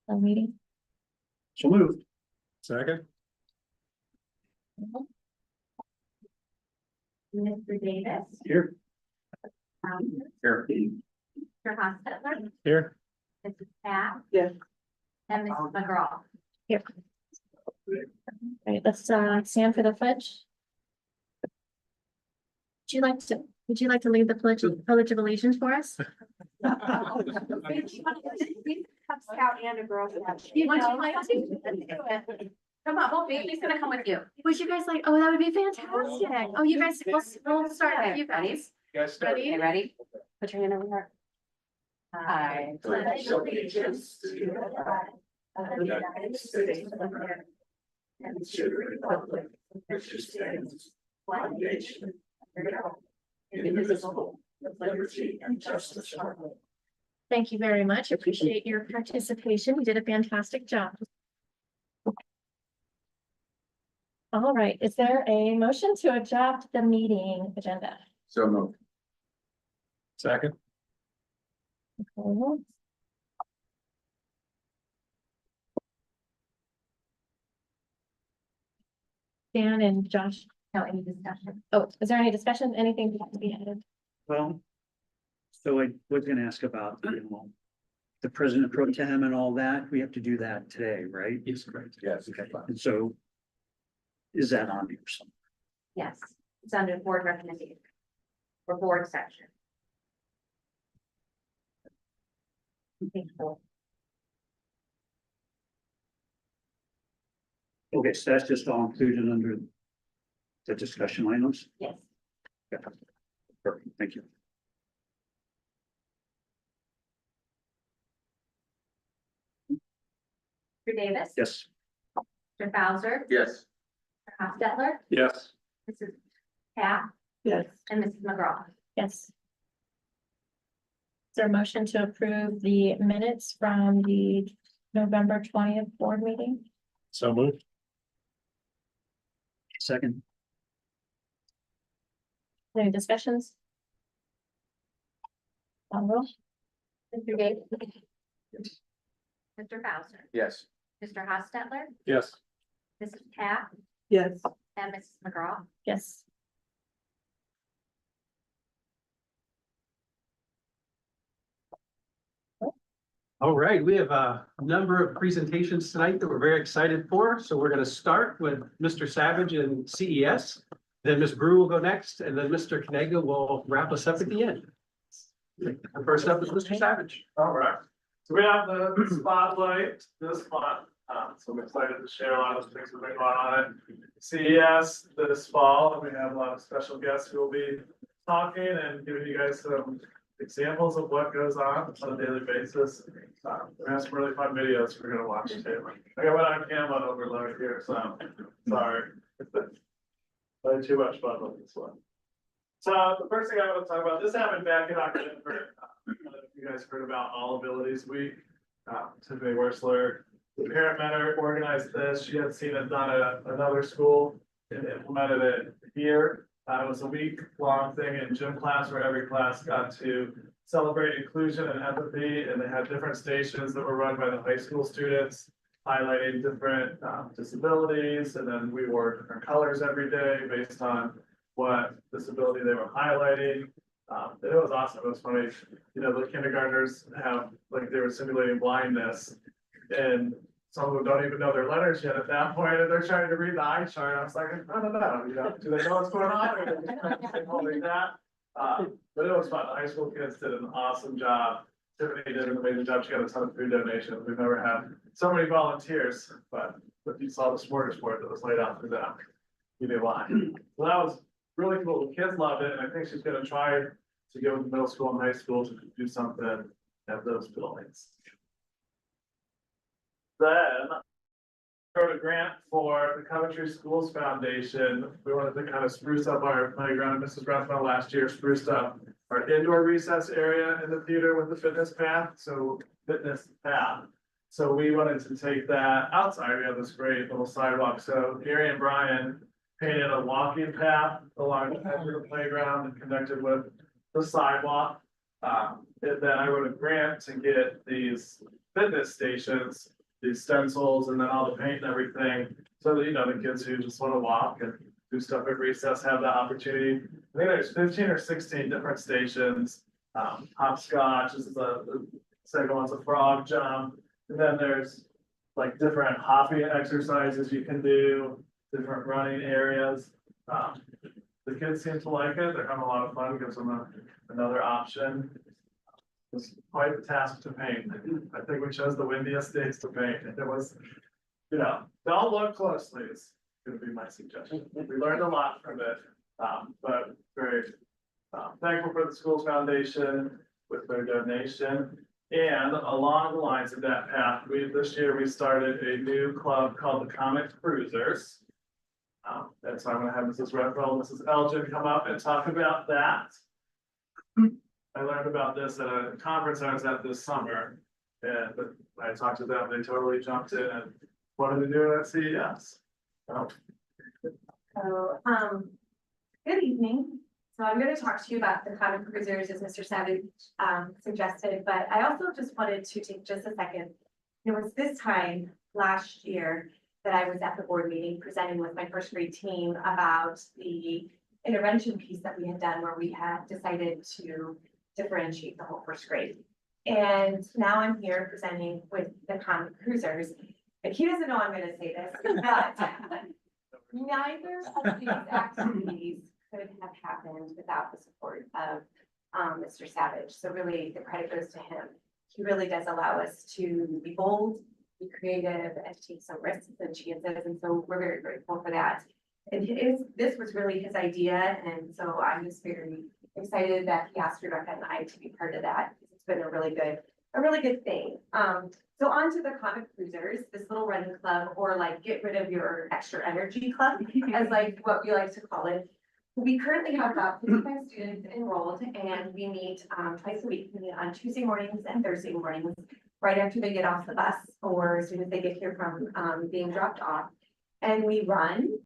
meeting. So moved. Second. Mr. Davis. Here. Here. Mr. Hostetler. Here. Mrs. Pat. Yes. And Mrs. McGraw. Here. All right, let's stand for the pledge. Would you like to lead the pledge of allegiance for us? Scout and a Girl Scout. You want to like to? Come on, well, baby's gonna come with you. Would you guys like, oh, that would be fantastic. Oh, you guys, we'll start with you guys. Okay, ready? Put your hand over here. I pledge allegiance to the flag of the United States of America and to the republic which stands one nation under God, indivisible, with liberty and justice for all. Thank you very much. Appreciate your participation. You did a fantastic job. All right, is there a motion to adopt the meeting agenda? So moved. Second. Okay. Dan and Josh, No, any discussion? oh, is there any discussion, anything to be added? Well, so I was gonna ask about, the president pro tem and all that. We have to do that today, right? Yes, correct. Yes. Okay. And so is that on here somewhere? Yes, it's under board recommendation. For board section. Okay, so that's just all included under the discussion items? Yes. Yeah. Perfect, thank you. Mr. Davis. Yes. Mr. Bowser. Yes. Mr. Hostetler. Yes. Mrs. Pat. Yes. And Mrs. McGraw. Yes. Is there a motion to approve the minutes from the November 20th board meeting? So moved. Second. Any discussions? Roll. Mr. Davis. Mr. Bowser. Yes. Mr. Hostetler. Yes. Mrs. Pat. Yes. And Mrs. McGraw. Yes. All right, we have a number of presentations tonight that we're very excited for. So we're going to start with Mr. Savage and CES. Then Ms. Brew will go next, and then Mr. Kanaga will wrap us up at the end. First up is Mr. Savage. All right, so we have the spotlight this month, so I'm excited to share a lot of the things that have been going on at CES this fall, and we have a lot of special guests who will be talking and giving you guys some examples of what goes on a daily basis. We have some really fun videos we're gonna watch too. I got one on camera overload here, so sorry. I had too much fun with this one. So the first thing I want to talk about, this happened back in October. You guys heard about All Abilities Week. Tiffany Wersler, the parent mentor, organized this. She had seen it done at another school and implemented it here. It was a week-long thing in gym class where every class got to celebrate inclusion and empathy, and they had different stations that were run by the high school students, highlighting different disabilities, and then we wore different colors every day based on what disability they were highlighting. It was awesome. It was funny. You know, the kindergartners have, like, they were simulating blindness, and some of them don't even know their letters yet at that point, and they're trying to read the eye chart. I was like, I don't know, you know, do they know what's going on? Or they just holding that? But it was fun. The high school kids did an awesome job. Tiffany did an amazing job. She got a ton of food donations. We've never had so many volunteers, but if you saw the smorgasbord that was laid out for them, you knew why. So that was really cool. The kids loved it, and I think she's gonna try to go to middle school and high school to do something at those buildings. Then wrote a grant for the Coventry Schools Foundation. We wanted to kind of spruce up our playground. Mrs. Rathmel last year spruced up our indoor recess area in the theater with the fitness path. So we wanted to take that outside. We have this great little sidewalk. So Gary and Brian painted a walking path along the edge of the playground and connected with the sidewalk. And then I wrote a grant to get these fitness stations, these stencils and then all the paint and everything. So that, you know, the kids who just wanna walk and do stuff at recess have the opportunity. I think there's 15 or 16 different stations. Hopscotch is the second one's a frog jump. And then there's like different hopping exercises you can do, different running areas. The kids seem to like it. They're having a lot of fun, gives them another option. It's quite a task to paint. I think we chose the windiest days to paint. It was, you know, don't look closely is gonna be my suggestion. We learned a lot from it, but very thankful for the school's foundation with their donation. And along the lines of that path, this year we started a new club called the Comic Cruisers. And so I'm gonna have Mrs. Redwell, Mrs. Elgin come up and talk about that. I learned about this at a conference I was at this summer. And I talked to them, they totally jumped in and wanted to do it at CES. So, good evening. So I'm going to talk to you about the Comic Cruisers as Mr. Savage suggested, but I also just wanted to take just a second. It was this time last year that I was at the board meeting presenting with my first grade team about the intervention piece that we had done where we had decided to differentiate the whole first grade. And now I'm here presenting with the Comic Cruisers. And he doesn't know I'm going to say this, but neither of these activities could have happened without the support of Mr. Savage. So really the credit goes to him. He really does allow us to be bold, be creative, and to take some risks and chances. And so we're very grateful for that. And this was really his idea. And so I'm just very excited that he asked Rebecca and I to be part of that. It's been a really good thing. So on to the Comic Cruisers, this little running club, or like get rid of your extra energy club, as like what we like to call it. We currently have about 55 students enrolled, and we meet twice a week. We meet on Tuesday mornings and Thursday mornings, right after they get off the bus, or as soon as they get here from being dropped off. And we run